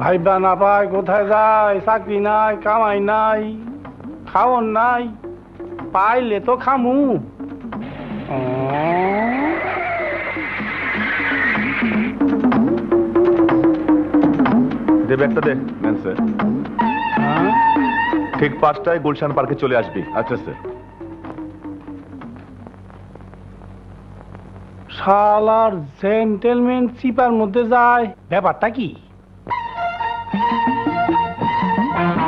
Viva না পায় কোথায় যায়, চাকরি নাই, কামাই নাই, খাওয়ার নাই, পাইলে তো খামু। দেবে একটা দে। স্যার ঠিক 5টায় গুলশান পার্কে চলে আসবি। আচ্ছা স্যার। শালার জেন্টেলম্যান চিপার মধ্যে যায়, ব্যাপারটা কি?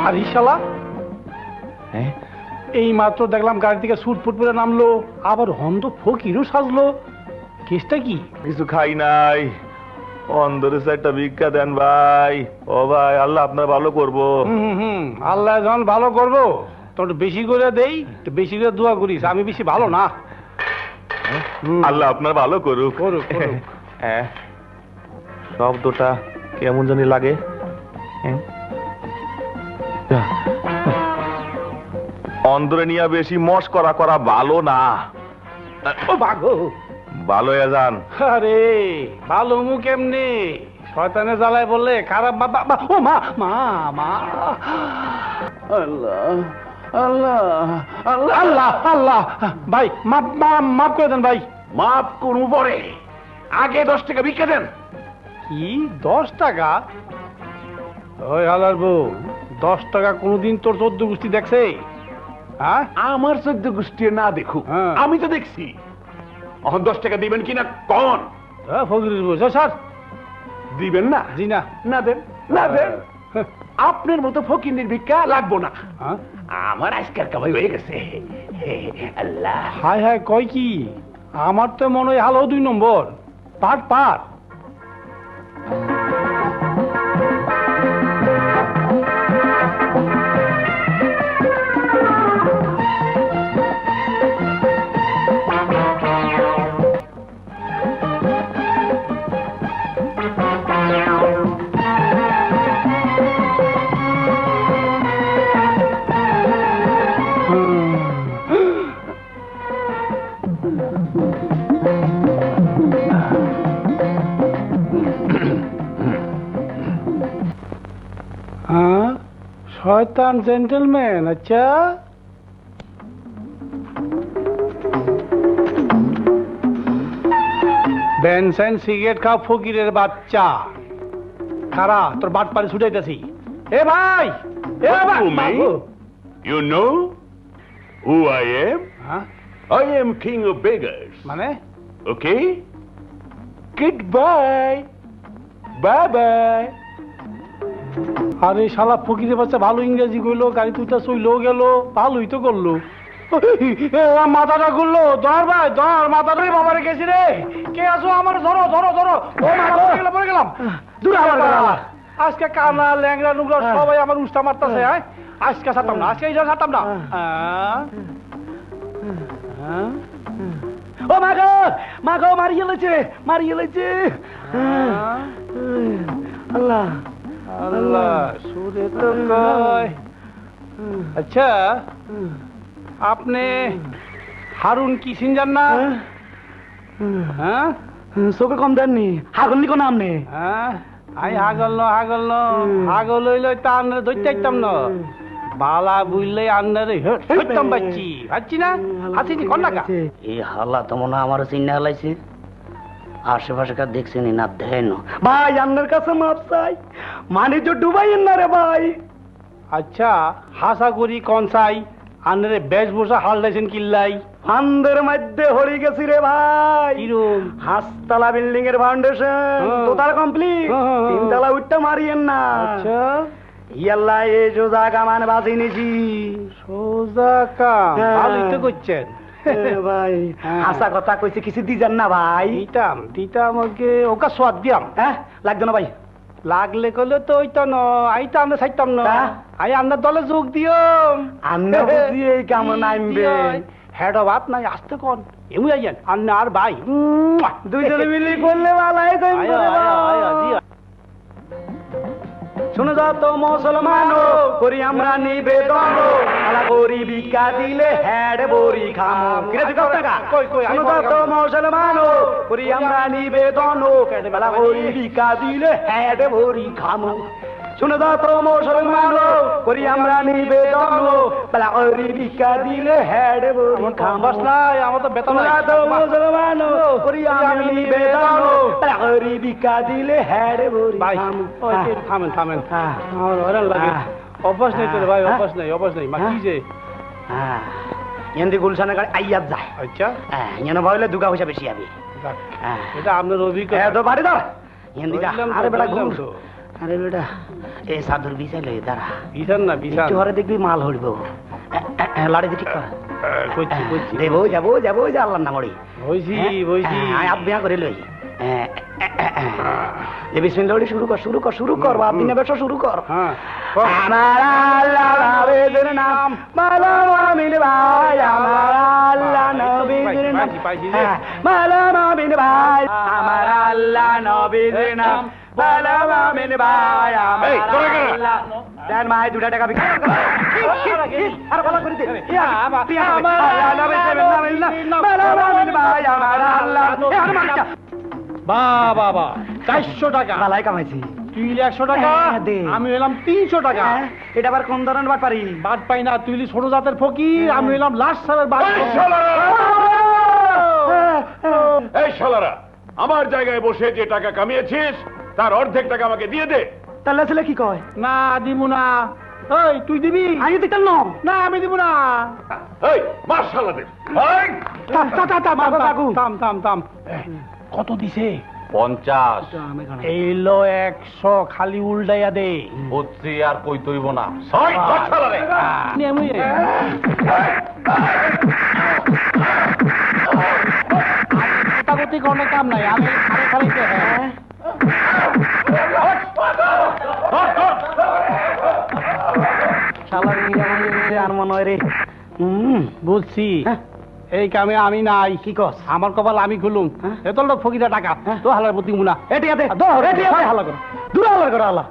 আর শালা এই মাত্র দেখলাম গাড়ি থেকে ছুটফুট করে নামলো, আবার হন্দ ফকিরও সাজলো, কেসটা কি? কিছু খাই নাই, অন্ধরে একটা ভিক্ষা দেন ভাই। ও ভাই, আল্লাহ আপনার ভালো করবো। আল্লাহ যখন ভালো করবো তোর বেশি করে দেই, বেশি করে দোয়া করিস। আমি বেশি ভালো না। আল্লাহ আপনার ভালো করুক। হ্যাঁ, শব্দটা কেমন জানি লাগে। অন্ধরে নিয়ে বেশি মস্করা করা ভালো না। ও বাগো, ভালো হয়ে যান। আরে ভালো মুখ এমনি শয়তানে জ্বালায় বললে খারাপ। বাবা, ও মা মা মা, আল্লাহ আল্লাহ আল্লাহ আল্লাহ আল্লাহ। ভাই মাপ মাপ করে দেন ভাই। মাপ করবো পরে, আগে 10 টাকা ভিক্ষা দেন। কি 10 টাকা? ওই হালার বউ, 10 টাকা কোনোদিন তোর 14 গোষ্ঠী দেখছে? হ্যাঁ, আমার 14 গোষ্ঠী না দেখুক, হ্যাঁ। আমি তো দেখছি। এখন 10 টাকা দিবেন কিনা কন? ফকিরের বউ স্যার। দিবেন না? জি না। না দেন, না দেন। আপনার মতো ফকিরের ভিক্ষা লাগবো না। আমার আজকের কামাই হয়ে গেছে। আল্লাহ, হায় হায়, কয় কি? আমার তো মনে হয় হালো 2 নম্বর। পাট পাট। শয়তান জেন্টেলম্যান। আচ্ছা, বেনসেন সিগারেট খাও ফকিরের বাচ্চা। খারা তোর বাট পারে ছুটাইতেছি। এ ভাই, এ ভাই, you know who I am? I am king of beggars. মানে Okay? Goodbye. Bye bye. আরে শালা ফকিরের বাচ্চা ভালো ইংরেজি কইলো, গাড়ি তুইটা চইলেও গেল, ভালোই তো করলো। মাথাটা ঘুরলো। ধর ভাই ধর, মাথাটা বাবারে গেছি রে। কে আছো? আমার ধরো ধরো ধরো। ও পড়ে গেলাম। দূরে আমার আজকে কানা ল্যাংরা নুগরা সবাই আমার উস্তা মারতাছে। হ্যাঁ, আজকে ছাড়তাম না, আজকে ছাড়তাম না। ও মাগো মাগো, মারিয়ে লেছে, মারিয়ে লেছে। আল্লাহ আল্লাহ, সুরে তো কয়। আচ্ছা, আপনি হারুন কিসিঞ্জার না? হ্যাঁ, চোখে কম দেননি, হাগলনি কোন আমনে? হ্যাঁ, আই হাগল হাগল হইলে তা আন্নারে ধরতে একদম না। বালা বুঝলে আন্নারে হইতাম বাচ্চি বাচ্চি না। আসিনি কোন টাকা? এই হালা তো মনে আমার চিন্তা হালাইছে। আশেপাশে কার দেখছেনি না? দেন ভাই, আন্নার কাছে মাপ চাই, মানে তো ডুবাইয়েন না রে ভাই। আচ্ছা, হাসা করি কোন চাই আন্নারে বেশ বসা হাল দিয়েছেন কিল্লাই? ফান্দের মধ্যে হরি গেছি রে ভাই। কিরম? হাসতলা বিল্ডিং এর ফাউন্ডেশন তো তার কমপ্লিট, 3 তলা উঠতে মারিয়েন না। আচ্ছা, ইয়াল্লা এ সোজা কামান বাজি নিছি। সোজা কাম ভালোই তো করছেন ভাই। হাসা কথা কইছে, কিছু দিজান না ভাই? দিতাম ওকে, ওকে সোয়াদ দিয়াম। হ্যাঁ, লাগতো না ভাই? লাগলে কলে তো ওইটা ন, আইতা আমরা চাইতাম না। আই আপনার দলে যোগ দিও। আন্না বুঝি এই কাম নামবে। হেড অফ নাই আসতে কোন এমনি আইয়েন আন্না আর ভাই দুইজনে মিলি করলে ভালাই শুনে যা তো মুসলমান করি আমরা নিবেদন, আলা করি ভিক্ষা দিলে হেড বড়ি খামো। শুনে যা তো মুসলমান করি আমরা নিবেদন, আলা করি ভিক্ষা দিলে হেড বড়ি খামো। শুনে দাও তো মুসলমান করি আমরা নিবেদন বেলা করি ভিক্ষা দিলে হেড বড়ি খামো বাস নাই আমার তো বেতন নাই। শুনে দাও মুসলমান করি আমরা নিবেদন বেলা করি ভিক্ষা দিলে হেড বড়ি ভাই খামো ওই একটু থামেন থামেন হ্যাঁ। আমার হয়রান লাগে হ্যাঁ। অভ্যাস নেই তো রে ভাই, হ্যাঁ। অভ্যাস নেই, অভ্যাস নেই। মা কি যে হ্যাঁ এন্দি গুলশানে গাড়ি আইয়াত যায় আচ্ছা হ্যাঁ এনে ভয়লে দুগা পয়সা বেশি হবে যাক, হ্যাঁ এটা আপনার অভিজ্ঞতা। হ্যাঁ তো বাড়ি দাও এন্দি যা বললাম তো, আরে বেটা বললাম ঘুর তো। আরে বেটা এই সাধুর বিষয় লই দাঁড়া বিছান না বিছান। একটু হরে দেখবি মাল হইব লাড়ি দি ঠিক কর কইছি কইছি দেবো যাবো যাবো যা আল্লাহর নাম ওড়ি বইছি বইছি। আপ বিয়া করে লই যে বিসমিল্লাহ ওড়ি শুরু কর বাপ দিনে ব্যবসা শুরু কর হ্যাঁ আমার আল্লাহ নবীর নাম মালা মামিন ভাই আমার আল্লাহ নবীর নাম পাইছি, হ্যাঁ, মালা মামিন ভাই আমার আল্লাহ নবীর নাম মালা মামিন ভাই আমার এই, তোরা কেন? আল্লাহ দেন মাই 2 টাকা বিক্রি কর আর বলা করে দে আমার আল্লাহ নবীর নাম মালা মামিন ভাই আমার আল্লাহ আর মার বাহ বাহ বাহ 400 টাকা। বালাই কামাইছি তুই 100 টাকা, হ্যাঁ, দে। আমি এলাম 300 টাকা। হ্যাঁ, এটা আবার কোন ধরনের বাট পারি বাদ পাই না, তুই ছোট জাতের ফকির, আমি এলাম লাস্ট সালের বাদ। এই শালারা! এই শালারা আমার জায়গায় বসে যে টাকা কামিয়েছিস তার অর্ধেক টাকা আমাকে দিয়ে দে। তাহলে ছেলে কি কয় না দিমু না। এই তুই দিবি? আমি দিতাম না না আমি দিব না। এই মার শালাদের। এই! থাম, থাম, থাম, থাম, মাগো, থাম, কাকু। থাম, থাম, থাম। কত দিছে? 50 এইলো 100, খালি উল্টাইয়া দে। বুঝছি আর কই তৈব না। ছয় ধর শালারে। নেমে। গতি কোনো কাম নাই, আমি খালি খালি হ্যাঁ শালার আর মনে হয় রে বুঝছি। হ্যাঁ। এই কামে আমি নাই। কি কস আমার কপাল আমি খুলুম। হ্যাঁ। এত ফকিরা টাকা হ্যাঁ। তো হালার প্রতি মুনা এটি আছে দৌড়, এটি আছে হালা করো। দূর আল্লাহ করে আল্লাহ